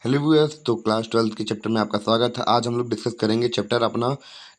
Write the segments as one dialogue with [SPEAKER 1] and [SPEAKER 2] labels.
[SPEAKER 1] Hello viewers, तो class 12th के chapter में आपका स्वागत है। आज हम लोग डिस्कस करेंगे चैप्टर अपना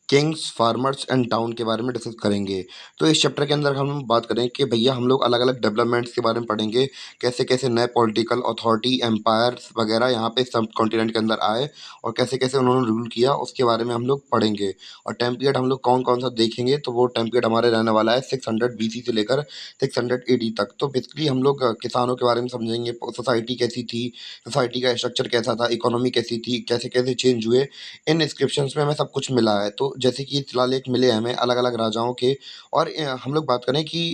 [SPEAKER 1] किंग्स, फार्मर्स एंड टाउन के बारे में डिस्कस करेंगे। तो इस चैप्टर के अंदर हम बात करें कि भैया हम लोग अलग अलग डेवलपमेंट्स के बारे में पढ़ेंगे, कैसे कैसे नए पॉलिटिकल अथॉरिटी एम्पायर्स वगैरह यहाँ पे सब कॉन्टिनेंट के अंदर आए और कैसे कैसे उन्होंने रूल किया, उसके बारे में हम लोग पढ़ेंगे। और टाइम पीरियड हम लोग कौन कौन सा देखेंगे, तो वो टाइम पीरियड हमारे रहने वाला है 600 BC से लेकर 600 AD तक। तो बेसिकली हम लोग किसानों के बारे में समझेंगे, सोसाइटी कैसी थी, सोसाइटी का स्ट्रक्चर कैसा था, इकोनॉमी कैसी थी, कैसे-कैसे चेंज हुए, इन इंस्क्रिप्शंस में हमें सब कुछ मिला है। तो जैसे कि शिलालेख मिले हैं हमें अलग-अलग राजाओं के, और हम लोग बात करें कि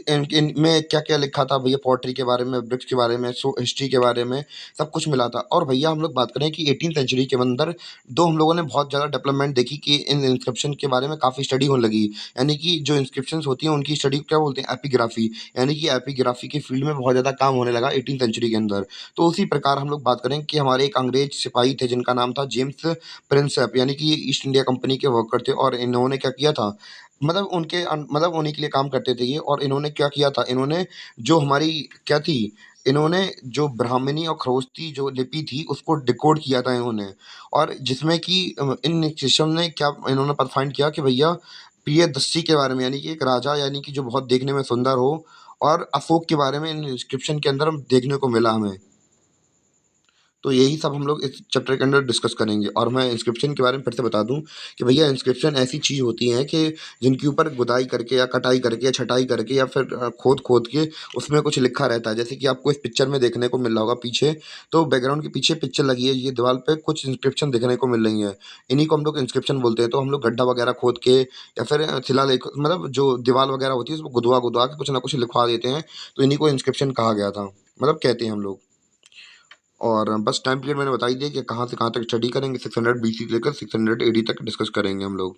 [SPEAKER 1] इनमें क्या-क्या लिखा था भैया, पॉटरी के बारे में, ब्रिक्स के बारे में, सो हिस्ट्री के बारे में सब कुछ मिला था। और भैया हम लोग बात करें कि 18th सेंचुरी के अंदर हम लोगों ने बहुत ज़्यादा डेवलपमेंट देखी कि इन इंस्क्रिप्शन के बारे में काफ़ी स्टडी होने लगी। यानी कि जो इंस्क्रिप्शंस होती हैं उनकी स्टडी क्या बोलते हैं, एपिग्राफी। यानी कि एपिग्राफी की फील्ड में बहुत ज़्यादा काम होने लगा 18th सेंचुरी के अंदर। तो उसी प्रकार हम लोग बात करें कि हमारे एक अंग्रेज सिपाही थे जिनका नाम था जेम्स प्रिंसेप, यानी कि ये ईस्ट इंडिया कंपनी के वर्कर थे। और इन्होंने क्या किया था, मतलब मतलब उन्हीं के लिए काम करते थे ये। और इन्होंने क्या किया था, इन्होंने जो हमारी क्या थी, इन्होंने जो ब्राह्मणी और खरोष्टी जो लिपि थी उसको डिकोड किया था इन्होंने। और जिसमें कि इन सिस्टम ने क्या इन्होंने फाइंड किया कि भैया प्रियदर्शी के बारे में, यानी कि एक राजा, यानी कि जो बहुत देखने में सुंदर हो, और अशोक के बारे में इन इंस्क्रिप्शन के अंदर देखने को मिला हमें। तो यही सब हम लोग इस चैप्टर के अंदर डिस्कस करेंगे। और मैं इंस्क्रिप्शन के बारे में फिर से बता दूं कि भैया इंस्क्रिप्शन ऐसी चीज़ होती हैं कि जिनके ऊपर गुदाई करके या कटाई करके या छटाई करके या फिर खोद खोद के उसमें कुछ लिखा रहता है। जैसे कि आपको इस पिक्चर में देखने को मिल रहा होगा पीछे, तो बैकग्राउंड के पीछे पिक्चर लगी है, ये दीवार पे कुछ इंस्क्रिप्शन देखने को मिल रही है। इन्हीं को हम लोग इंस्क्रिप्शन बोलते हैं। तो हम लोग गड्ढा वगैरह खोद के या फिर शिलालेख, मतलब जो दीवार वगैरह होती है उसको गुदवा गुदवा के कुछ ना कुछ लिखवा देते हैं। तो इन्हीं को इंस्क्रिप्शन कहा गया था, मतलब कहते हैं हम लोग। और बस टाइम पीरियड मैंने बता ही दिया कि कहाँ से कहाँ तक स्टडी करेंगे। 600 BC से लेकर 600 AD तक डिस्कस करेंगे हम लोग।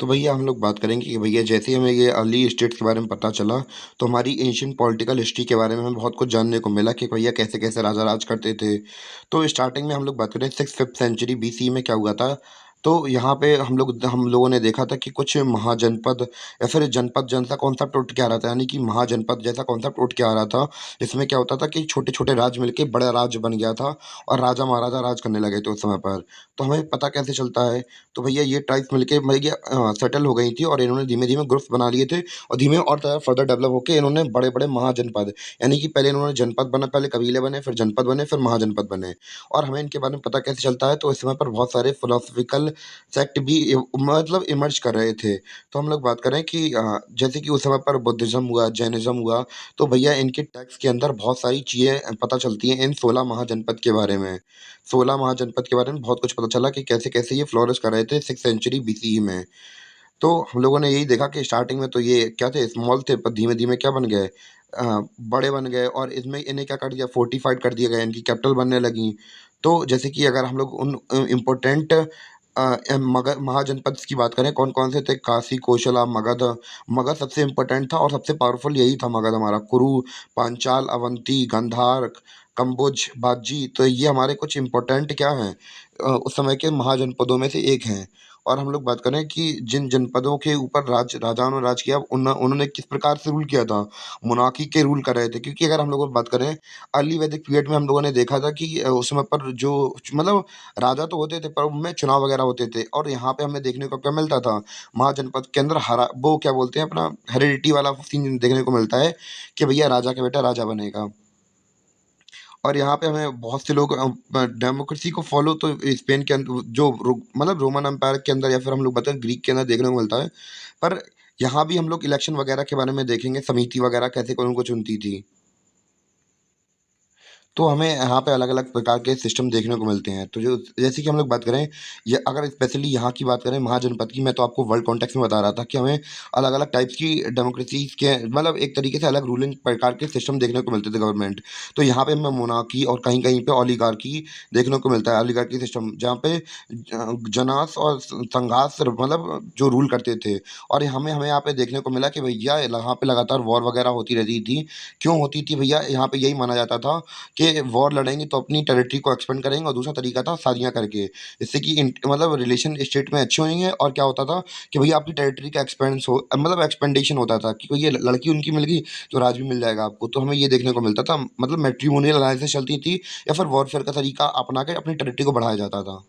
[SPEAKER 1] तो भैया हम लोग बात करेंगे कि भैया जैसे ही हमें ये अर्ली स्टेट्स के बारे में पता चला, तो हमारी एंशिएंट पॉलिटिकल हिस्ट्री के बारे में हमें बहुत कुछ जानने को मिला कि भैया कैसे कैसे राजा राज करते थे। तो स्टार्टिंग में हम लोग बात करें 6th-5th सेंचुरी BC में क्या हुआ था। तो यहाँ पे हम लोगों ने देखा था कि कुछ महाजनपद या फिर जनपद जैसा कॉन्सेप्ट उठ के आ रहा था, यानी कि महाजनपद जैसा कॉन्सेप्ट उठ के आ रहा था। इसमें क्या होता था कि छोटे छोटे राज्य मिलके बड़ा राज्य बन गया था, और राजा महाराजा राज करने लगे थे उस समय पर। तो हमें पता कैसे चलता है, तो भैया ये ट्राइब्स मिलके भैया सेटल हो गई थी, और इन्होंने धीमे-धीमे ग्रुप्स बना लिए थे, और धीमे और ज़्यादा फर्दर डेवलप होके इन्होंने बड़े-बड़े महाजनपद, यानी कि पहले इन्होंने जनपद बना, पहले कबीले बने, फिर जनपद बने, फिर महाजनपद बने। और हमें इनके बारे में पता कैसे चलता है, तो इस समय पर बहुत सारे फिलॉसफिकल सेक्ट भी मतलब इमर्ज कर रहे थे। तो हम लोग बात करें कि जैसे कि उस समय पर बुद्धिज़्म हुआ, जैनिज़्म हुआ, तो भैया इनके टेक्स्ट के अंदर बहुत सारी चीज़ें पता चलती हैं इन 16 महाजनपद के बारे में। 16 महाजनपद के बारे में बहुत कुछ पता चला कि कैसे-कैसे ये फ्लोरिश कर रहे थे 6th सेंचुरी BCE में। तो हम लोगों ने यही देखा कि स्टार्टिंग में तो ये क्या थे, स्मॉल थे, पर धीमे-धीमे क्या बन गए, बड़े बन गए। और इसमें इन्हें क्या कर दिया, फोर्टिफाइड कर दिया गया, इनकी कैपिटल बनने लगी। तो जैसे कि अगर हम लोग उन इम्पोर्टेंट मगध महाजनपद की बात करें, कौन-कौन से थे, काशी, कोशला, मगध। मगध सबसे इम्पोर्टेंट था और सबसे पावरफुल यही था मगध हमारा। कुरु, पांचाल, अवंती, गांधार, कंबुज, बाजी, तो ये हमारे कुछ इम्पोर्टेंट क्या हैं, उस समय के महाजनपदों में से एक हैं। और हम लोग बात करें कि जिन जनपदों के ऊपर राजाओं ने राज किया, उन्होंने किस प्रकार से रूल किया था, मोनार्की के रूल कर रहे थे। क्योंकि अगर हम लोग बात करें अर्ली वैदिक पीरियड में, हम लोगों ने देखा था कि उस समय पर जो मतलब राजा तो होते थे, पर उनमें चुनाव वगैरह होते थे। और यहाँ पे हमें देखने को क्या मिलता था, महाजनपद के अंदर हरा वो क्या बोलते हैं अपना हेरिडिटी वाला सीन देखने को मिलता है कि भैया राजा का बेटा राजा बनेगा। और यहाँ पे हमें बहुत से लोग डेमोक्रेसी को फॉलो तो स्पेन के अंदर जो मतलब रोमन एम्पायर के अंदर, या फिर हम लोग बताएं ग्रीक के अंदर देखने को मिलता है। पर यहाँ भी हम लोग इलेक्शन वगैरह के बारे में देखेंगे, समिति वगैरह कैसे कौन को चुनती थी। तो हमें यहाँ पे अलग-अलग प्रकार के सिस्टम देखने को मिलते हैं। तो जो जैसे कि हम लोग बात करें, ये अगर स्पेशली यहाँ की बात करें महाजनपद की, मैं तो आपको वर्ल्ड कॉन्टेक्स्ट में बता रहा था कि हमें अलग-अलग टाइप्स की डेमोक्रेसीज़ के, मतलब एक तरीके से अलग रूलिंग प्रकार के सिस्टम देखने को मिलते थे गवर्नमेंट। तो यहाँ पे हमें मोनार्की और कहीं-कहीं पे ओलिगार्की देखने को मिलता है, ओलिगार्की सिस्टम, जहाँ पे जनास और संघास मतलब जो रूल करते थे। और हमें हमें यहाँ पे देखने को मिला कि भैया यहाँ पे लगातार वॉर वगैरह होती रहती थी। क्यों होती थी भैया? यहाँ पे यही माना जाता था कि वॉर लड़ेंगे तो अपनी टेरिटरी को एक्सपेंड करेंगे, और दूसरा तरीका था शादियाँ करके, जिससे कि मतलब रिलेशन स्टेट में अच्छे होंगे। और क्या होता था कि भैया आपकी टेरिटरी का एक्सपेंस हो, मतलब एक्सपेंडेशन होता था कि कोई ये लड़की उनकी मिल गई तो राज भी मिल जाएगा आपको। तो हमें ये देखने को मिलता था, मतलब मैट्रिमोनियल अलायंसेस चलती थी, या फिर वॉरफेयर का तरीका अपना के अपनी टेरिटरी को बढ़ाया जाता था।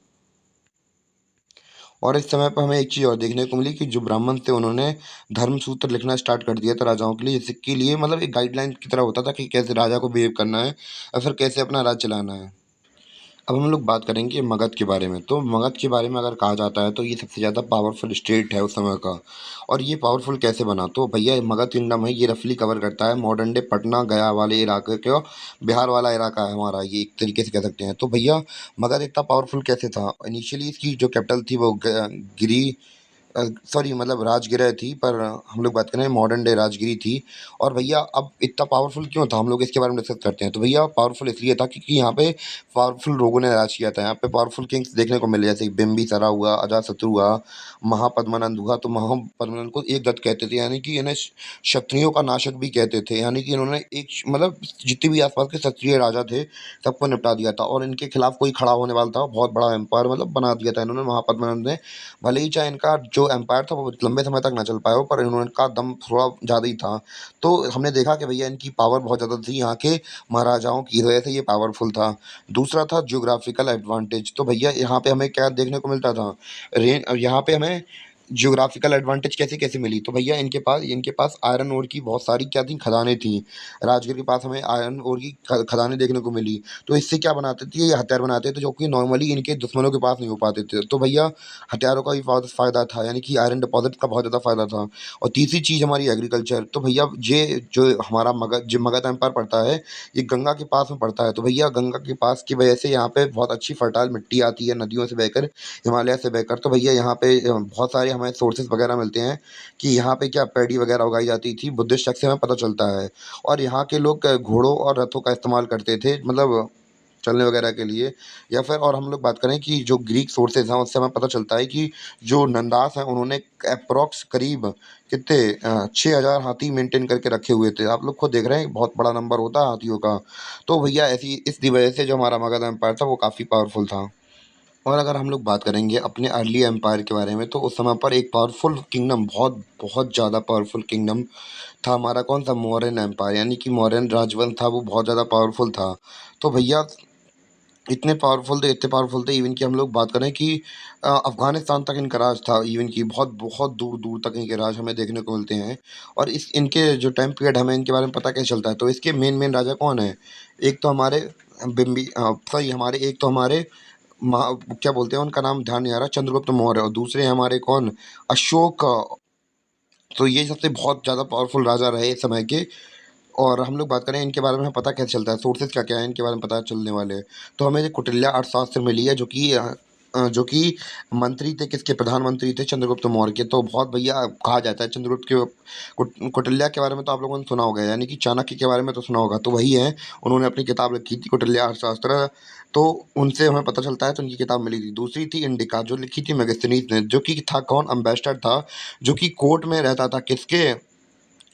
[SPEAKER 1] और इस समय पे हमें एक चीज़ और देखने को मिली कि जो ब्राह्मण थे उन्होंने धर्मसूत्र लिखना स्टार्ट कर दिया था राजाओं के लिए, जिसके लिए मतलब एक गाइडलाइन की तरह होता था कि कैसे राजा को बिहेव करना है, या फिर कैसे अपना राज चलाना है। अब हम लोग बात करेंगे मगध के बारे में। तो मगध के बारे में अगर कहा जाता है तो ये सबसे ज़्यादा पावरफुल स्टेट है उस समय का। और ये पावरफुल कैसे बना, तो भैया ये मगध किंगडम है, ये रफली कवर करता है मॉडर्न डे पटना गया वाले इलाके को, बिहार वाला इलाका है हमारा, ये एक तरीके से कह सकते हैं। तो भैया मगध इतना पावरफुल कैसे था, इनिशियली इसकी जो कैपिटल थी वो गिरी, सॉरी मतलब राजगिरह थी, पर हम लोग बात करें मॉडर्न डे राजगिरी थी। और भैया अब इतना पावरफुल क्यों था, हम लोग इसके बारे में डिस्कस करते हैं। तो भैया पावरफुल इसलिए था क्योंकि यहाँ पे पावरफुल लोगों ने राज किया था, यहाँ पे पावरफुल किंग्स देखने को मिले, जैसे बिम्बिसारा हुआ, अजातशत्रु हुआ, महापद्मनंद हुआ। तो महापद्मनंद को एक दत्त कहते थे, यानी कि इन्हें क्षत्रियों का नाशक भी कहते थे, यानी कि इन्होंने एक मतलब जितने भी आसपास के क्षत्रिय राजा थे सबको निपटा दिया था, और इनके खिलाफ कोई खड़ा होने वाला था बहुत बड़ा एम्पायर मतलब बना दिया था इन्होंने महापद्मनंद ने। भले ही चाहे इनका जो एम्पायर था वो लंबे समय तक ना चल पाया हो, पर इनका दम थोड़ा ज़्यादा ही था। तो हमने देखा कि भैया इनकी पावर बहुत ज़्यादा थी, यहाँ के महाराजाओं की वजह से ये पावरफुल था। दूसरा था ज्योग्राफिकल एडवांटेज। तो भैया यहाँ पे हमें क्या देखने को मिलता था, रेन यहाँ पे हमें ज्योग्राफिकल एडवांटेज कैसे कैसे मिली। तो भैया इनके पास आयरन ओर की बहुत सारी क्या थी, खदानें थी। राजगीर के पास हमें आयरन ओर की खदानें देखने को मिली। तो इससे क्या बनाते थे, ये हथियार बनाते थे जो कि नॉर्मली इनके दुश्मनों के पास नहीं हो पाते थे। तो भैया हथियारों का भी बहुत फ़ायदा था, यानी कि आयरन डिपॉज़िट का बहुत ज़्यादा फ़ायदा था। और तीसरी चीज़ हमारी एग्रीकल्चर। तो भैया ये जो हमारा मगध एम्पायर पड़ता है, ये गंगा के पास में पड़ता है। तो भैया गंगा के पास की वजह से यहाँ पे बहुत अच्छी फर्टाइल मिट्टी आती है, नदियों से बहकर, हिमालय से बहकर। तो भैया यहाँ पे बहुत सारे हमें सोर्सेज़ वगैरह मिलते हैं कि यहाँ पे क्या पैडी वगैरह उगाई जाती थी, बुद्धिस्ट टेक्स्ट से हमें पता चलता है। और यहाँ के लोग घोड़ों और रथों का इस्तेमाल करते थे, मतलब चलने वगैरह के लिए। या फिर और हम लोग बात करें कि जो ग्रीक सोर्सेज़ हैं उससे हमें पता चलता है कि जो नंदास हैं उन्होंने एप्रॉक्स करीब कितने 6000 हाथी मेंटेन करके रखे हुए थे। आप लोग खुद देख रहे हैं बहुत बड़ा नंबर होता है हाथियों का। तो भैया ऐसी इस वजह से जो हमारा मगध एम्पायर था वो काफ़ी पावरफुल था। और अगर हम लोग बात करेंगे अपने अर्ली एम्पायर के बारे में, तो उस समय पर एक पावरफुल किंगडम, बहुत बहुत ज़्यादा पावरफुल किंगडम था हमारा, कौन सा, मौर्यन एम्पायर, यानी कि मौर्यन राजवंश था, वो बहुत ज़्यादा पावरफुल था। तो भैया इतने पावरफुल थे, इवन कि हम लोग बात करें कि अफ़गानिस्तान तक इनका राज था, इवन कि बहुत बहुत दूर-दूर तक इनके राज हमें देखने को मिलते हैं। और इस इनके जो टाइम पीरियड हमें इनके बारे में पता कैसे चलता है, तो इसके मेन राजा कौन हैं? एक तो हमारे सॉरी हमारे एक तो हमारे महा क्या बोलते हैं, उनका नाम ध्यान नहीं आ रहा, चंद्रगुप्त मौर्य, और दूसरे हमारे कौन, अशोक। तो ये सबसे बहुत ज़्यादा पावरफुल राजा रहे इस समय के। और हम लोग बात करें इनके बारे में हमें पता कैसे चलता है, सोर्सेज क्या क्या है इनके बारे में पता चलने वाले। तो हमें ये कौटिल्य अर्थशास्त्र मिली है, जो कि मंत्री थे, किसके, प्रधानमंत्री थे, चंद्रगुप्त मौर्य के। तो बहुत भैया कहा जाता है कौटिल्य के बारे में तो आप लोगों ने सुना होगा, यानी कि चाणक्य के बारे में तो सुना होगा, तो वही है। उन्होंने अपनी किताब लिखी थी कौटिल्य अर्थशास्त्र। तो उनसे हमें पता चलता है, तो उनकी किताब मिली थी। दूसरी थी इंडिका, जो लिखी थी मेगास्थनीज ने, जो कि था कौन, अम्बेसडर था, जो कि कोर्ट में रहता था, किसके,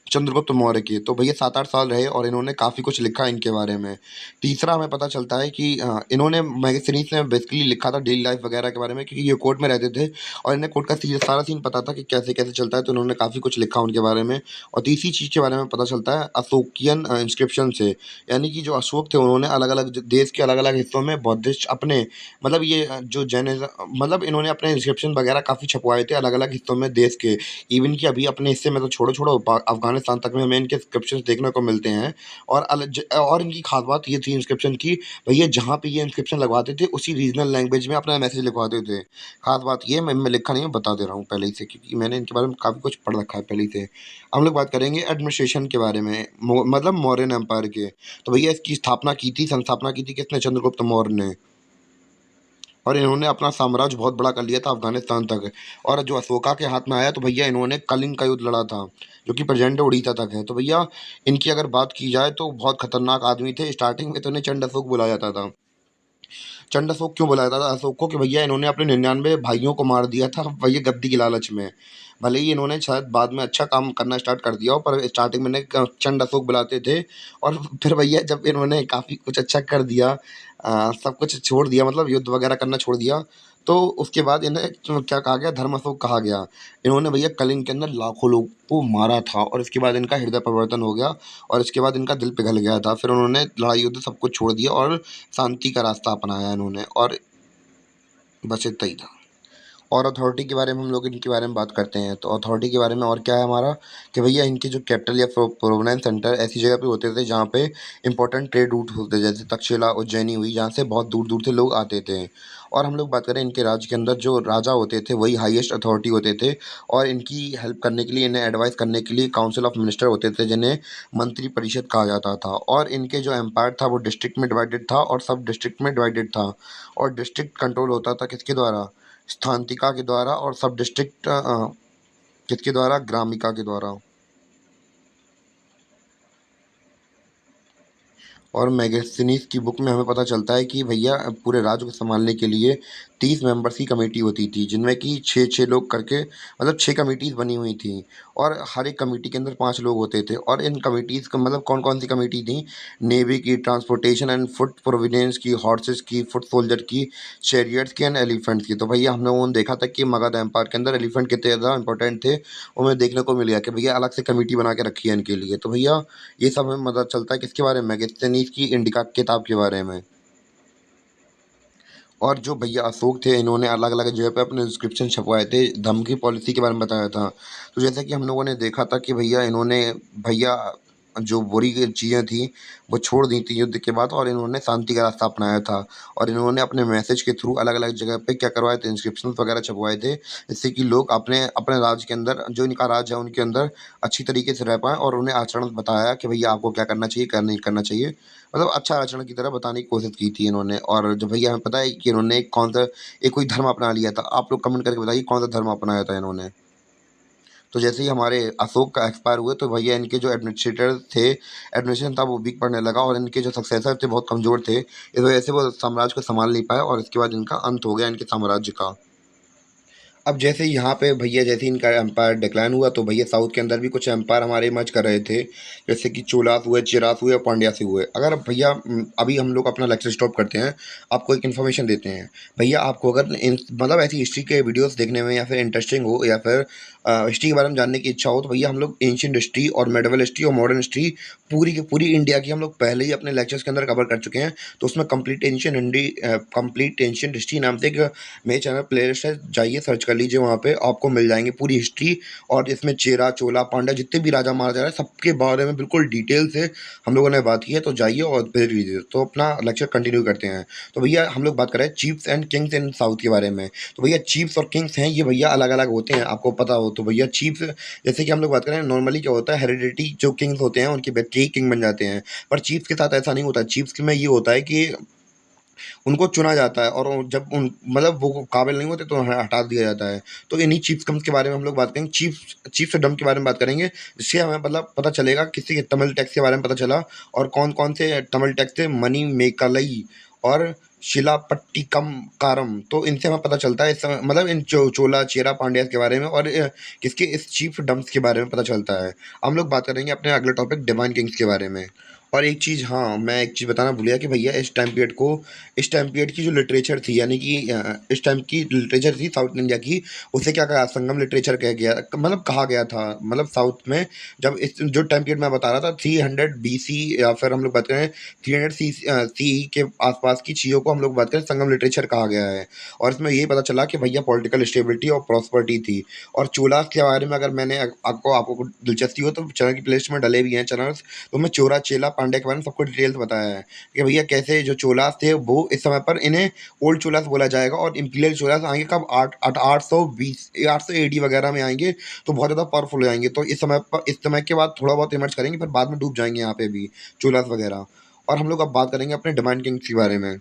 [SPEAKER 1] चंद्रगुप्त मौर्य की। तो भैया 7-8 साल रहे और इन्होंने काफ़ी कुछ लिखा इनके बारे में। तीसरा हमें पता चलता है कि इन्होंने मैगज़ीन्स में बेसिकली लिखा था डेली लाइफ़ वगैरह के बारे में, क्योंकि ये कोर्ट में रहते थे और इन्हें कोर्ट का सारा सीन पता था कि कैसे-कैसे चलता है, तो इन्होंने काफ़ी कुछ लिखा उनके बारे में। और तीसरी चीज़ के बारे में पता चलता है अशोकियन इंस्क्रिप्शन से, यानी कि जो अशोक थे उन्होंने अलग-अलग ज देश के अलग-अलग हिस्सों में बौद्धिस्ट अपने, मतलब ये जो जैनिज़्म, मतलब इन्होंने अपने इंस्क्रिप्शन वगैरह काफ़ी छपवाए थे अलग-अलग हिस्सों में देश के। इवन कि अभी अपने हिस्से में तो छोड़ो-छोड़ो, अफ़गानिस्तान तक में हमें इनके इंस्क्रिप्शंस देखने को मिलते हैं। और इनकी ख़ास बात ये थी इंस्क्रिप्शन की, भैया जहाँ पे ये इंस्क्रिप्शन लगवाते थे उसी रीजनल लैंग्वेज में अपना मैसेज लिखवाते थे। ख़ास बात ये मैं लिखा नहीं हूँ, बता दे रहा हूँ पहले ही से, क्योंकि मैंने इनके बारे में काफ़ी कुछ पढ़ रखा है पहले ही से। हम लोग बात करेंगे एडमिनिस्ट्रेशन के बारे में, मतलब मौर्यन एम्पायर के। तो भैया इसकी संस्थापना की थी किसने, चंद्रगुप्त मौर्य ने। और इन्होंने अपना साम्राज्य बहुत बड़ा कर लिया था अफ़गानिस्तान तक। और जो अशोका के हाथ में आया तो भैया इन्होंने कलिंग का युद्ध लड़ा था, जो कि प्रेज़ेंट उड़ीसा तक है। तो भैया इनकी अगर बात की जाए तो बहुत खतरनाक आदमी थे। स्टार्टिंग में तो इन्हें चंड अशोक बुलाया जाता था। चंड अशोक क्यों बुलाया था अशोक को कि भैया इन्होंने अपने 99 भाइयों को मार दिया था भैया गद्दी की लालच में। भले ही इन्होंने शायद बाद में अच्छा काम करना स्टार्ट कर दिया हो, पर स्टार्टिंग में इन्हें चंड अशोक बुलाते थे। और फिर भैया जब इन्होंने काफ़ी कुछ अच्छा कर दिया, सब कुछ छोड़ दिया, मतलब युद्ध वगैरह करना छोड़ दिया, तो उसके बाद इन्हें क्या कहा गया, धर्म अशोक कहा गया। इन्होंने भैया कलिंग के अंदर लाखों लोग को मारा था और इसके बाद इनका हृदय परिवर्तन हो गया और इसके बाद इनका दिल पिघल गया था। फिर उन्होंने लड़ाई युद्ध सब कुछ छोड़ दिया और शांति का रास्ता अपनाया इन्होंने, और बस इतना ही था। और अथॉरिटी के बारे में हम लोग इनके बारे में बात करते हैं, तो अथॉरिटी के बारे में और क्या है हमारा, कि भैया इनके जो कैपिटल या प्रोविनेंस सेंटर ऐसी जगह पे होते थे जहाँ पे इंपॉर्टेंट ट्रेड रूट होते, जैसे तक्षशिला उज्जैनी हुई, जहाँ से बहुत दूर दूर से लोग आते थे। और हम लोग बात करें इनके राज्य के अंदर जो राजा होते थे वही हाईएस्ट अथॉरिटी होते थे, और इनकी हेल्प करने के लिए, इन्हें एडवाइस करने के लिए काउंसिल ऑफ मिनिस्टर होते थे जिन्हें मंत्री परिषद कहा जाता था। और इनके जो एम्पायर था वो डिस्ट्रिक्ट में डिवाइडेड था और सब डिस्ट्रिक्ट में डिवाइडेड था। और डिस्ट्रिक्ट कंट्रोल होता था किसके द्वारा, स्थांतिका के द्वारा, और सब डिस्ट्रिक्ट किसके द्वारा, ग्रामिका के द्वारा। और मैगजीनीस की बुक में हमें पता चलता है कि भैया पूरे राज्य को संभालने के लिए 30 मेंबर्स की कमेटी होती थी, जिनमें कि 6-6 लोग करके, मतलब 6 कमिटीज़ बनी हुई थी। और हर एक कमेटी के अंदर 5 लोग होते थे। और इन कमिटीज़ का मतलब कौन-कौन सी कमेटी थी, नेवी की, ट्रांसपोर्टेशन एंड फुट प्रोविडेंस की, हॉर्सेस की, फुट सोल्जर की, चैरियट्स की एंड एलिफेंट्स की। तो भैया हम लोगों ने देखा था कि मगध एम्पायर के अंदर एलिफेंट कितने ज़्यादा इंपॉर्टेंट थे, वो हमें देखने को मिल गया कि भैया अलग से कमेटी बना के रखी है इनके लिए। तो भैया ये सब हमें पता चलता है किसके बारे में, मैगस्थनीज की इंडिका किताब के बारे में। और जो भैया अशोक थे इन्होंने अलग अलग जगह पे अपने इंस्क्रिप्शन छपवाए थे, धम्म की पॉलिसी के बारे में बताया था। तो जैसा कि हम लोगों ने देखा था कि भैया इन्होंने, भैया जो बुरी चीज़ें थी वो छोड़ दी थी युद्ध के बाद, और इन्होंने शांति का रास्ता अपनाया था। और इन्होंने अपने मैसेज के थ्रू अलग अलग जगह पे क्या करवाए थे, इंस्क्रिप्शन वगैरह छपवाए थे, जिससे कि लोग अपने अपने राज्य के अंदर, जो इनका राज्य है उनके अंदर अच्छी तरीके से रह पाएँ। और उन्हें आचरण बताया कि भैया आपको क्या करना चाहिए, क्या नहीं करना चाहिए, मतलब अच्छा आचरण की तरह बताने की कोशिश की थी इन्होंने। और जो भैया हमें पता है कि इन्होंने कौन-सा एक कोई धर्म अपना लिया था। आप लोग कमेंट करके बताइए कौन-सा धर्म अपनाया था इन्होंने। तो जैसे ही हमारे अशोक का एक्सपायर हुए तो भैया इनके जो एडमिनिस्ट्रेटर थे, एडमिनिस्ट्रेशन था वो वीक पड़ने लगा, और इनके जो सक्सेसर थे बहुत कमज़ोर थे। इस वजह से वो साम्राज्य को सँभाल नहीं पाए और इसके बाद इनका अंत हो गया इनके साम्राज्य का। अब जैसे यहाँ पे भैया जैसे ही इनका एम्पायर डिक्लाइन हुआ तो भैया साउथ के अंदर भी कुछ एम्पायर हमारे इमर्ज कर रहे थे, जैसे कि चोलास हुए, चेरास हुए और पांड्यास हुए। अगर भैया अभी हम लोग अपना लेक्चर स्टॉप करते हैं, आपको एक इन्फॉर्मेशन देते हैं। भैया आपको अगर मतलब ऐसी हिस्ट्री के वीडियोस देखने में या फिर इंटरेस्टिंग हो, या फिर हिस्ट्री के बारे में जानने की इच्छा हो, तो भैया हम लोग एंशियंट हिस्ट्री और मेडिवल हिस्ट्री और मॉडर्न हिस्ट्री पूरी की पूरी इंडिया की हम लोग पहले ही अपने लेक्चर्स के अंदर कवर कर चुके हैं। तो उसमें कंप्लीट एंशियंट हिस्ट्री नाम से एक मेरे चैनल प्लेलिस्ट है, जाइए सर्च कर लीजिए, वहाँ पे आपको मिल जाएंगे पूरी हिस्ट्री। और इसमें चेरा, चोला, पांड्या जितने भी राजा महाराजा रहे सबके बारे में बिल्कुल डिटेल से हम लोगों ने बात की है। तो जाइए और देख लीजिए। तो अपना लेक्चर कंटिन्यू करते हैं। तो भैया हम लोग बात कर रहे हैं chiefs and kings in south के बारे में। तो भैया चीफ्स और किंग्स हैं ये भैया अलग अलग होते हैं, आपको पता हो तो। भैया चीफ्स, जैसे कि हम लोग बात करें नॉर्मली क्या होता है, हेरिडिटी जो किंग्स होते हैं उनके बच्चे ही किंग बन जाते हैं। पर चीफ्स के साथ ऐसा नहीं होता। चीफ्स में ये होता है कि उनको चुना जाता है, और जब उन मतलब वो काबिल नहीं होते तो हटा दिया जाता है। तो इन्हीं चीफ कम्स के बारे में हम लोग बात करेंगे, चीफ डम के बारे में बात करेंगे, जिससे हमें मतलब पता चलेगा किसी के तमिल टैक्स के बारे में पता चला, और कौन कौन से तमिल टैक्स थे, मनी मेकालई और शिलापट्टिकम कारम। तो इनसे हमें पता चलता है इस समय मतलब इन चोला चेरा पांड्यास के बारे में, और किसके इस चीफ डम्स के बारे में पता चलता है। हम लोग बात करेंगे अपने अगले टॉपिक डिवाइन किंग्स के बारे में। और एक चीज़, हाँ, मैं एक चीज़ बताना भूल गया कि भैया इस टाइम पीरियड की जो लिटरेचर थी, यानी कि इस टाइम की लिटरेचर थी साउथ इंडिया की, उसे क्या कहा, संगम लिटरेचर कहा गया, मतलब कहा गया था। मतलब साउथ में जब इस जो टाइम पीरियड मैं बता रहा था 300 बीसी, या फिर हम लोग बात करें 300 सी के आसपास की चीज़ों को हम लोग बात करें संगम लिटरेचर कहा गया है। और इसमें ये पता चला कि भैया पॉलिटिकल स्टेबिलिटी और प्रॉस्पेरिटी थी। और चोला के बारे में अगर मैंने आपको दिलचस्पी हो तो चैनल की प्लेलिस्ट में डले भी हैं चैनल्स, तो मैं चोरा चेला पांड्या के बारे में सबको डिटेल्स बताया है कि भैया कैसे जो चोलास थे वो इस समय पर इन्हें ओल्ड चोलास बोला जाएगा, और इंपीरियल चोलास आएंगे कब, 820 800 एडी वगैरह में आएंगे, तो बहुत ज़्यादा पावरफुल हो जाएंगे। तो इस समय के बाद थोड़ा बहुत इमर्ज करेंगे, फिर बाद में डूब जाएंगे यहाँ पे भी चोलास वगैरह। और हम लोग अब बात करेंगे अपने डिमांड किंग्स के बारे में।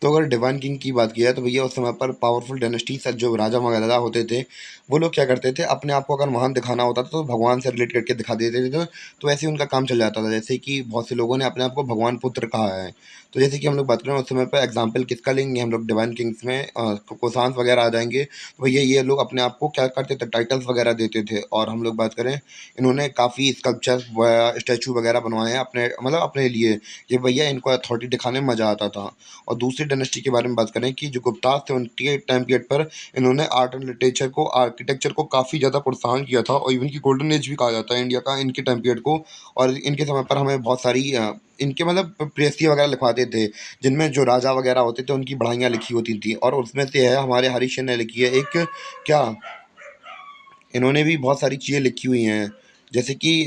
[SPEAKER 1] तो अगर डिवान किंग की बात की जाए तो भैया उस समय पर पावरफुल डायनेस्टी से जो राजा वगैरह होते थे, वो लोग क्या करते थे, अपने आप को अगर महान दिखाना होता था तो भगवान से रिलेट करके दिखा देते थे। तो ऐसे ही उनका काम चल जाता था। जैसे कि बहुत से लोगों ने अपने आप को भगवान पुत्र कहा है। तो जैसे कि हम लोग बात करें उस समय पर एग्जाम्पल किसका लेंगे, हम लोग डिवाइन किंग्स में कोसांस वगैरह आ जाएंगे। तो भैया ये लोग अपने आप को क्या करते थे, टाइटल्स वगैरह देते थे। और हम लोग बात करें, इन्होंने काफ़ी स्कल्पचर स्टैचू वगैरह बनवाए हैं अपने, मतलब अपने लिए, कि भैया इनको अथॉरिटी दिखाने में मज़ा आता था। और दूसरी डायनेस्टी के बारे में बात करें कि जो गुप्ताज थे, उनके टाइम पीरियड पर इन्होंने आर्ट एंड लिटरेचर को, आर्किटेक्चर को काफ़ी ज़्यादा प्रोत्साहन किया था। और इवन की गोल्डन एज भी कहा जाता है इंडिया का इनके टाइम पीरियड को। और इनके समय पर हमें बहुत सारी इनके मतलब प्रेयसी वगैरह लिखवाते थे, जिनमें जो राजा वगैरह होते थे उनकी बढ़ाइयाँ लिखी होती थी। और उसमें से है हमारे हरीश ने लिखी है एक, क्या, इन्होंने भी बहुत सारी चीज़ें लिखी हुई हैं। जैसे कि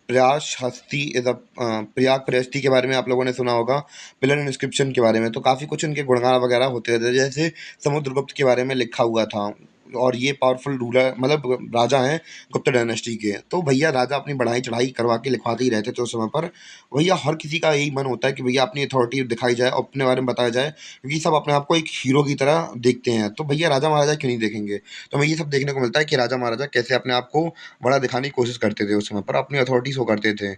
[SPEAKER 1] प्रयास हस्ती इज अ प्रयाग प्रहस्ती के बारे में आप लोगों ने सुना होगा, पिलर इंस्क्रिप्शन के बारे में। तो काफ़ी कुछ उनके गुणगान वगैरह होते थे। जैसे समुद्रगुप्त के बारे में लिखा हुआ था। और ये पावरफुल रूलर, मतलब राजा हैं गुप्त डायनेस्टी के। तो भैया राजा अपनी बढ़ाई चढ़ाई करवा के लिखवाते ही रहते थे उस समय पर। भैया हर किसी का यही मन होता है कि भैया अपनी अथॉरिटी दिखाई जाए और अपने बारे में बताया जाए, क्योंकि सब अपने आप को एक हीरो की तरह देखते हैं। तो भैया राजा महाराजा क्यों नहीं देखेंगे। तो हमें ये सब देखने को मिलता है कि राजा महाराजा कैसे अपने आप को बड़ा दिखाने की कोशिश करते थे उस समय पर, अपनी अथॉरिटी शो करते थे।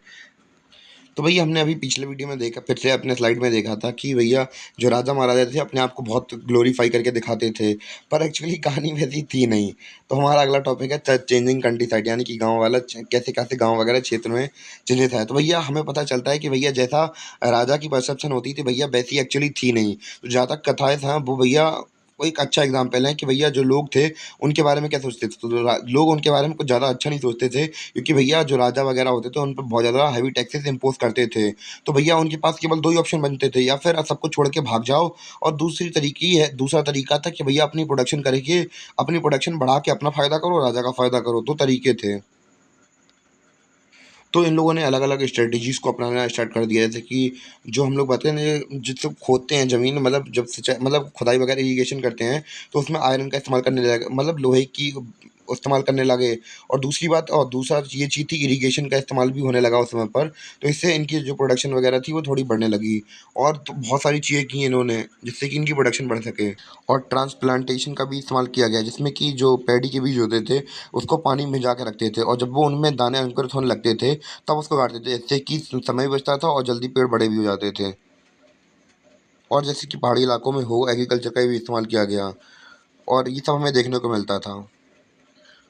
[SPEAKER 1] तो भैया हमने अभी पिछले वीडियो में देखा, फिर से अपने स्लाइड में देखा था कि भैया जो राजा महाराजा थे अपने आप को बहुत ग्लोरीफाई करके दिखाते थे, पर एक्चुअली कहानी वैसी थी नहीं। तो हमारा अगला टॉपिक है चेंजिंग कंट्री साइड, यानी कि गांव वाला कैसे कैसे गांव वगैरह क्षेत्र में चेंजेस है। तो भैया हमें पता चलता है कि भैया जैसा राजा की परसेप्शन होती थी भैया वैसी एक्चुअली थी नहीं। तो जहाँ तक कथाएं हैं वो भैया, वो एक अच्छा एग्जाम्पल है कि भैया जो लोग थे उनके बारे में क्या सोचते थे। तो लोग उनके बारे में कुछ ज़्यादा अच्छा नहीं सोचते थे, क्योंकि भैया जो राजा वगैरह होते थे उन पर बहुत ज़्यादा हैवी टैक्सेस इम्पोज करते थे। तो भैया उनके पास केवल दो ही ऑप्शन बनते थे, या फिर सब कुछ छोड़ के भाग जाओ, और दूसरा तरीका था कि भैया अपनी प्रोडक्शन करके, अपनी प्रोडक्शन बढ़ा के अपना फ़ायदा करो, राजा का फ़ायदा करो। दो तरीके थे। तो इन लोगों ने अलग-अलग स्ट्रैटेजीज़ को अपनाना स्टार्ट कर दिया। जैसे कि जो हम लोग बताते हैं, जिससे खोदते हैं ज़मीन, मतलब जब सिंचाई, मतलब खुदाई वगैरह इरिगेशन करते हैं, तो उसमें आयरन का इस्तेमाल करने लगे, मतलब लोहे की इस्तेमाल करने लगे। और दूसरी बात, और दूसरा ये चीज़ थी, इरिगेशन का इस्तेमाल भी होने लगा उस समय पर। तो इससे इनकी जो प्रोडक्शन वगैरह थी वो थोड़ी बढ़ने लगी। और तो बहुत सारी चीज़ें की इन्होंने जिससे कि इनकी प्रोडक्शन बढ़ सके। और ट्रांसप्लांटेशन का भी इस्तेमाल किया गया, जिसमें कि जो पैडी के बीज होते थे उसको पानी में भिजा के रखते थे, और जब वो उनमें दाने अंकुरित होने लगते थे तब उसको काटते थे। इससे कि समय भी बचता था और जल्दी पेड़ बड़े भी हो जाते थे। और जैसे कि पहाड़ी इलाकों में हो, एग्रीकल्चर का भी इस्तेमाल किया गया। और ये सब हमें देखने को मिलता था।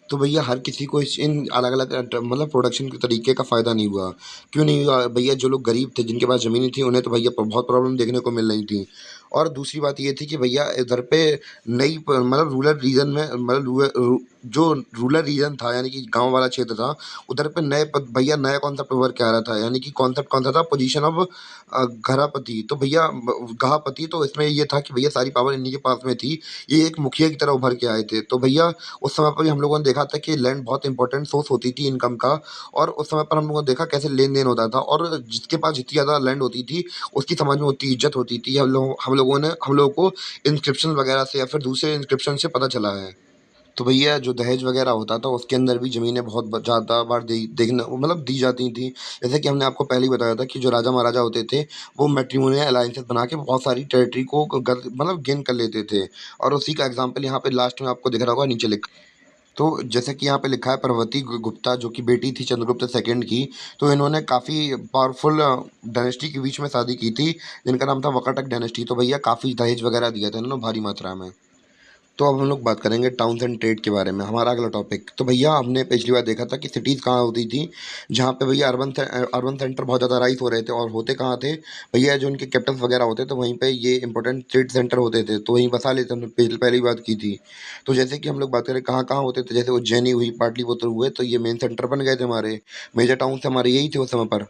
[SPEAKER 1] तो भैया हर किसी को इस इन अलग-अलग मतलब प्रोडक्शन के तरीके का फ़ायदा नहीं हुआ। क्यों नहीं हुआ? भैया जो लोग गरीब थे, जिनके पास ज़मीनें थी, उन्हें तो भैया बहुत प्रॉब्लम देखने को मिल रही थी। और दूसरी बात ये थी कि भैया इधर पे नई प मतलब रूरल रीजन में, मतलब जो रूरल रीजन था, यानी कि गाँव वाला क्षेत्र था, उधर पे भैया नया कॉन्सेप्ट उभर के आ रहा था। यानी कि कॉन्सेप्ट कौन सा था? पोजीशन ऑफ घरापति। तो भैया गहापति, तो इसमें ये था कि भैया सारी पावर इन्हीं के पास में थी। ये एक मुखिया की तरह उभर के आए थे। तो भैया उस समय पर भी हम लोगों ने देखा था कि लैंड बहुत इंपॉर्टेंट सोर्स होती थी इनकम का। और उस समय पर हम लोगों ने देखा कैसे लेन-देन होता था, और जिसके पास जितनी ज़्यादा लैंड होती थी, उसकी समाज में उतनी इज़्ज़त होती थी। हम लोगों को इंस्क्रिप्शन वगैरह से या फिर दूसरे इंस्क्रिप्शन से पता चला है। तो भैया जो दहेज वगैरह होता था उसके अंदर भी ज़मीनें बहुत ज़्यादा बार देखना, मतलब दी जाती थी। जैसे कि हमने आपको पहले ही बताया था कि जो राजा महाराजा होते थे वो मैट्रिमोनियल अलायंसेस बना के बहुत सारी टेरिटरी को मतलब गेन कर लेते थे। और उसी का एग्जाम्पल यहाँ पे लास्ट में आपको दिख रहा होगा नीचे लिखा। तो जैसे कि यहाँ पे लिखा है, प्रवती गुप्ता जो कि बेटी थी चंद्रगुप्त सेकंड की। तो इन्होंने काफ़ी पावरफुल डायनेस्टी के बीच में शादी की थी, जिनका नाम था वकाटक डायनेस्टी। तो भैया काफ़ी दहेज वगैरह दिया था इन्होंने भारी मात्रा में। तो अब हम लोग बात करेंगे टाउन्स एंड ट्रेड के बारे में, हमारा अगला टॉपिक। तो भैया हमने पिछली बार देखा था कि सिटीज़ कहाँ होती थी, जहाँ पे भैया अर्बन सेंटर बहुत ज़्यादा राइज़ हो रहे थे, और होते कहाँ थे भैया, जो उनके कैपिटल्स वगैरह होते तो वहीं पे ये इंपॉर्टेंट ट्रेड सेंटर होते थे, तो वहीं बसा लेते, हमने पहले ही बात की थी। तो जैसे कि हम लोग बात करें कहाँ कहाँ होते थे, जैसे उज्जैनी हुई, पाटलिपुत्र हुए, तो ये मेन सेंटर बन गए थे हमारे। मेजर टाउन हमारे यही थे उस समय पर।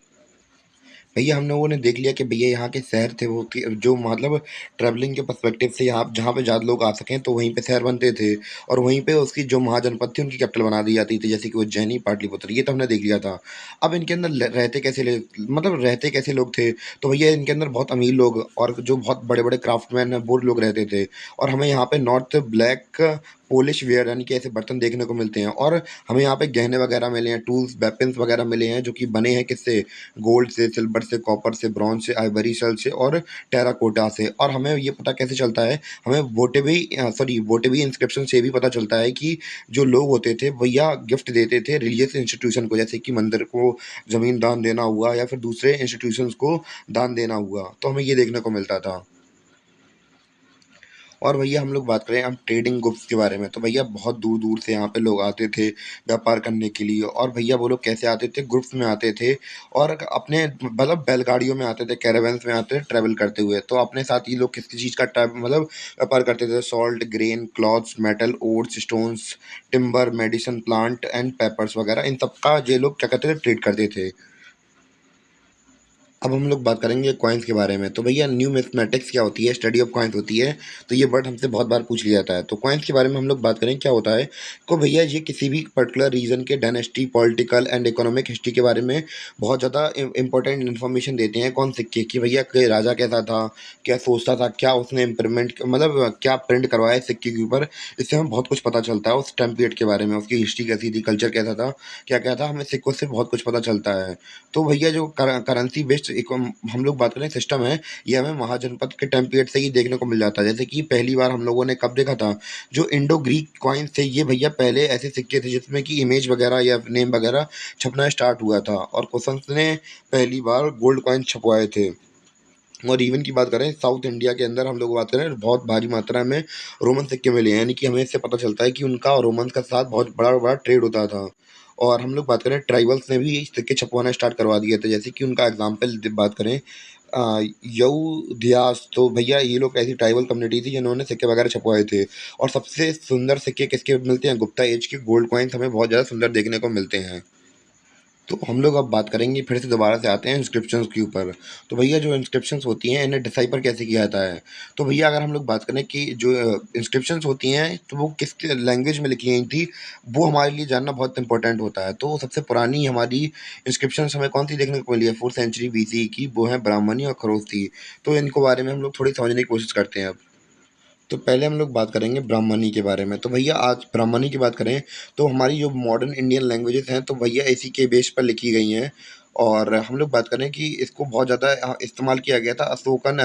[SPEAKER 1] भैया हम लोगों ने देख लिया कि भैया यहाँ के शहर थे वो, कि जो मतलब ट्रैवलिंग के पर्सपेक्टिव से यहाँ जहाँ पे ज़्यादा लोग आ सकें तो वहीं पे शहर बनते थे। और वहीं पे उसकी जो महाजनपद थी उनकी कैपिटल बना दी जाती थी, जैसे कि उज्जैनी, पाटलिपुत्र, ये तो हमने देख लिया था। अब इनके अंदर रहते कैसे लोग थे। तो भैया इनके अंदर बहुत अमीर लोग और जो बहुत बड़े बड़े क्राफ्टमैन हैं वो लोग रहते थे। और हमें यहाँ पे नॉर्थ ब्लैक पोलिश वेयर, यानी कि ऐसे बर्तन देखने को मिलते हैं। और हमें यहाँ पे गहने वगैरह मिले हैं, टूल्स वेपन्स वगैरह मिले हैं, जो कि बने हैं किससे, गोल्ड से, सिल्वर से, कॉपर से, ब्रॉन्ज से, आइवरी शेल से और टेराकोटा से। और हमें ये पता कैसे चलता है, हमें वोटिवी इंस्क्रिप्शन से भी पता चलता है कि जो लोग होते थे भैया गिफ्ट देते थे रिलीजियस इंस्टीट्यूशन को, जैसे कि मंदिर को ज़मीन दान देना हुआ या फिर दूसरे इंस्टीट्यूशंस को दान देना हुआ, तो हमें ये देखने को मिलता था। और भैया हम लोग बात करें हम ट्रेडिंग गुड्स के बारे में, तो भैया बहुत दूर-दूर से यहाँ पे लोग आते थे व्यापार करने के लिए। और भैया वो लोग कैसे आते थे, ग्रुप्स में आते थे और अपने मतलब बैलगाड़ियों में आते थे, कैरावैन्स में आते थे ट्रैवल करते हुए। तो अपने साथ ये लोग किस चीज़ का मतलब व्यापार करते थे, salt, grain, clothes, metal, oats, stones, timber, medicine plant and papers वगैरह, इन सब का ये लोग क्या करते थे, ट्रेड करते थे। अब हम लोग बात करेंगे कॉइन्स के बारे में। तो भैया न्यूमिस्मेटिक्स क्या होती है, स्टडी ऑफ कॉइन्स होती है। तो ये वर्ड हमसे बहुत बार पूछ लिया जाता है। तो कॉइन्स के बारे में हम लोग बात करें क्या होता है, तो भैया ये किसी भी पर्टिकुलर रीजन के dynasty, political and economic history के बारे में बहुत ज़्यादा इंपॉर्टेंट इन्फॉर्मेशन देते हैं। कौन सिक्के की, भैया कि राजा कैसा था, क्या सोचता था, क्या उसने इम्प्रूवमेंट मतलब क्या प्रिंट करवाया सिक्के के ऊपर। इससे हमें बहुत कुछ पता चलता है उस टाइम पीरियड के बारे में, उसकी हिस्ट्री कैसी थी, कल्चर कैसा था, क्या क्या था, हमें सिक्कों से बहुत कुछ पता चलता है। तो भैया जो करेंसी बेस्ड एक हम लोग बात करें सिस्टम है, ये हमें महाजनपद के टाइम पीरियड से ही देखने को मिल जाता है। जैसे कि पहली बार हम लोगों ने कब देखा था, जो इंडो ग्रीक कॉइन्स थे, ये भैया पहले ऐसे सिक्के थे जिसमें कि इमेज वगैरह या नेम वगैरह छपना स्टार्ट हुआ था, और कुशन्स ने पहली बार गोल्ड कॉइन छपवाए थे। और इवन की बात करें साउथ इंडिया के अंदर हम लोग बात करें, बहुत भारी मात्रा में रोमन सिक्के मिले हैं, यानी कि हमें इससे पता चलता है कि उनका और रोमन्स का साथ बहुत बड़ा बड़ा ट्रेड होता था। और हम लोग बात करें ट्राइबल्स ने भी सिक्के छपवाना स्टार्ट करवा दिए थे, जैसे कि उनका एग्जाम्पल बात करें यऊ तो भैया ये लोग ऐसी ट्राइबल कम्युनिटी थी जिन्होंने सिक्के वगैरह छपवाए थे। और सबसे सुंदर सिक्के किसके मिलते हैं, गुप्ता एज के गोल्ड कॉइन्स हमें बहुत ज़्यादा सुंदर देखने को मिलते हैं। तो हम लोग अब बात करेंगे, फिर से दोबारा से आते हैं इंस्क्रिप्शंस के ऊपर। तो भैया जो इंस्क्रिप्शंस होती हैं इन्हें डिसाइफर कैसे किया जाता है। तो भैया अगर हम लोग बात करें कि जो इंस्क्रिप्शंस होती हैं तो वो किस लैंग्वेज में लिखी गई थी, वो हमारे लिए जानना बहुत इंपॉर्टेंट होता है। तो सबसे पुरानी हमारी इंस्क्रिप्शंस हमें कौन सी देखने को मिली है, 4th सेंचुरी BC की, वो है ब्राह्मणी और खरोष्ठी। तो इनको बारे में हम लोग थोड़ी समझने की कोशिश करते हैं अब। तो पहले हम लोग बात करेंगे ब्राह्मणी के बारे में। तो भैया आज ब्राह्मणी की बात करें तो हमारी जो मॉडर्न इंडियन लैंग्वेजेस हैं तो भैया इसी के बेस पर लिखी गई हैं। और हम लोग बात करें कि इसको बहुत ज़्यादा इस्तेमाल किया गया था अशोकन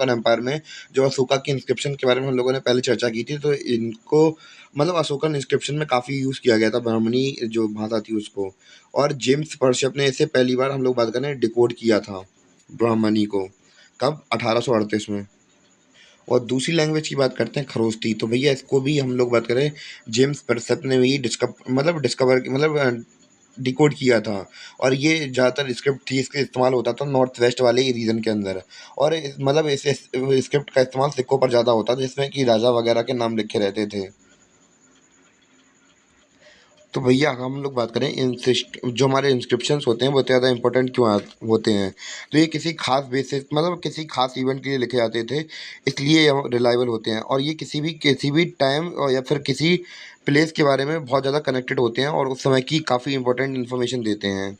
[SPEAKER 1] एम्पायर में। जो अशोका की इंस्क्रिप्शन के बारे में हम लोगों ने पहले चर्चा की थी, तो इनको मतलब अशोकन इंस्क्रिप्शन में काफ़ी यूज़ किया गया था ब्राह्मणी जो भाषा थी उसको। और जेम्स पर्शियप ने इसे पहली बार हम लोग बात करें डिकोड किया था ब्राह्मणी को, कब, 1838 में। और दूसरी लैंग्वेज की बात करते हैं खरोष्टी। तो भैया इसको भी हम लोग बात करें, जेम्स परसेप ने भी डिस्कवर मतलब डिकोड किया था। और ये ज़्यादातर स्क्रिप्ट थी, इसका इस्तेमाल होता था नॉर्थ वेस्ट वाले रीजन के अंदर। और मतलब इस स्क्रिप्ट का इस्तेमाल सिक्कों पर ज़्यादा होता था जिसमें कि राजा वगैरह के नाम लिखे रहते थे। तो भैया हम लोग बात करें जो हमारे इंस्क्रिप्शंस होते हैं वो इतने ज़्यादा इंपॉर्टेंट क्यों होते हैं। तो ये किसी खास बेसिस मतलब किसी खास इवेंट के लिए लिखे जाते थे, इसलिए ये रिलायबल होते हैं। और ये किसी भी टाइम और या फिर किसी प्लेस के बारे में बहुत ज़्यादा कनेक्टेड होते हैं और उस समय की काफ़ी इंपॉर्टेंट इन्फॉर्मेशन देते हैं।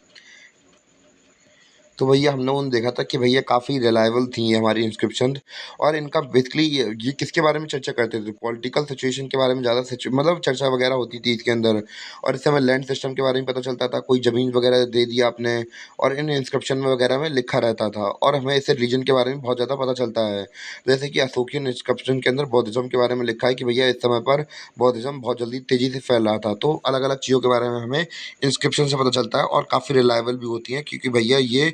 [SPEAKER 1] तो भैया हम लोगों ने देखा था कि भैया काफ़ी रिलायबल थी ये हमारी इंस्क्रिप्शन। और इनका बेसिकली ये किसके बारे में चर्चा करते थे, पॉलिटिकल सिचुएशन के बारे में ज़्यादा मतलब चर्चा वगैरह होती थी इसके अंदर। और इससे हमें लैंड सिस्टम के बारे में पता चलता था, कोई ज़मीन वगैरह दे दिया आपने, और इन इंस्क्रिप्शन में वगैरह में लिखा रहता था। और हमें इससे रीजन के बारे में बहुत ज़्यादा पता चलता है। जैसे कि अशोकियन इंस्क्रिप्शन के अंदर बौद्धिज्म के बारे में लिखा है कि भैया इस समय पर बौद्धिज्म बहुत जल्दी तेज़ी से फैल रहा था। तो अलग अलग चीज़ों के बारे में हमें इंस्क्रिप्शन से पता चलता है और काफ़ी रिलायबल भी होती हैं, क्योंकि भैया ये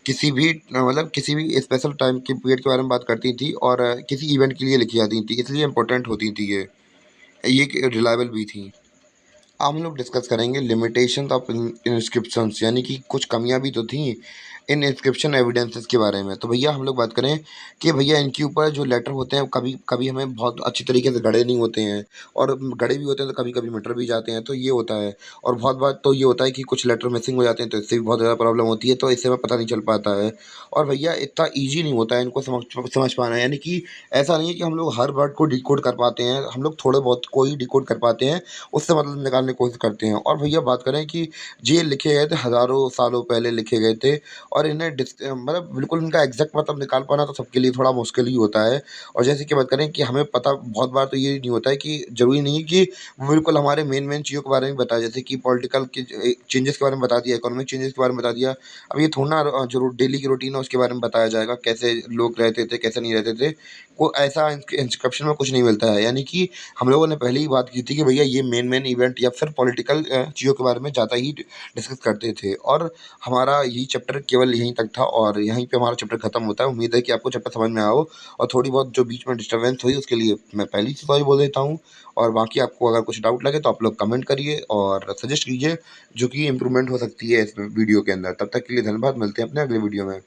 [SPEAKER 1] किसी भी मतलब किसी भी स्पेशल टाइम के पीरियड के बारे में बात करती थी और किसी इवेंट के लिए लिखी जाती थी, इसलिए इम्पोर्टेंट होती थी ये रिलायबल भी थी। अब हम लोग डिस्कस करेंगे लिमिटेशंस ऑफ इंस्क्रिप्शंस, यानी कि कुछ कमियां भी तो थी इन इंस्क्रिप्शन एविडेंसेस के बारे में। तो भैया हम लोग बात करें कि भैया इनके ऊपर जो लेटर होते हैं कभी कभी हमें बहुत अच्छी तरीके से गढ़े नहीं होते हैं, और गढ़े भी होते हैं तो कभी कभी मिटर भी जाते हैं, तो ये होता है। और बहुत बार तो ये होता है कि कुछ लेटर मिसिंग हो जाते हैं, तो इससे भी बहुत ज़्यादा प्रॉब्लम होती है, तो इससे हमें पता नहीं चल पाता है। और भैया इतना ईजी नहीं होता है इनको समझ पाना, यानी कि ऐसा नहीं है कि हम लोग हर वर्ड को डिकोड कर पाते हैं, हम लोग थोड़े बहुत को ही डिकोड कर पाते हैं, उससे मतलब निकालने की कोशिश करते हैं। और भैया बात करें कि ये लिखे गए थे हज़ारों सालों पहले लिखे गए थे, और इन्हें मतलब बिल्कुल इनका एग्ज़ैक्ट मतलब निकाल पाना तो सबके लिए थोड़ा मुश्किल ही होता है। और जैसे कि बात करें कि हमें पता बहुत बार तो ये नहीं होता है कि ज़रूरी नहीं है कि वो बिल्कुल हमारे मेन चीज़ों के बारे में बताए, जैसे कि पॉलिटिकल के चेंजेस के बारे में बता दिया, इकोनॉमिक चेंजेस के बारे में बता दिया। अब ये थोड़ी ना जो डेली की रूटीन है उसके बारे में बताया जाएगा, कैसे लोग रहते थे, कैसे नहीं रहते थे। को ऐसा इंस्क्रिप्शन में कुछ नहीं मिलता है। यानी कि हम लोगों ने पहले ही बात की थी कि भैया ये मेन इवेंट या फिर पॉलिटिकल चीज़ों के बारे में ज़्यादा ही डिस्कस करते थे, और हमारा यही चैप्टर केवल यहीं तक था और यहीं पे हमारा चैप्टर खत्म होता है। उम्मीद है कि आपको चैप्टर समझ में आया हो, और थोड़ी बहुत जो बीच में डिस्टर्बेंस हुई उसके लिए मैं पहले ही सॉरी बोल देता हूँ। और बाकी आपको अगर कुछ डाउट लगे तो आप लोग कमेंट करिए और सजेस्ट कीजिए जो कि इम्प्रूवमेंट हो सकती है इस वीडियो के अंदर। तब तक के लिए धन्यवाद, मिलते हैं अपने अगले वीडियो में।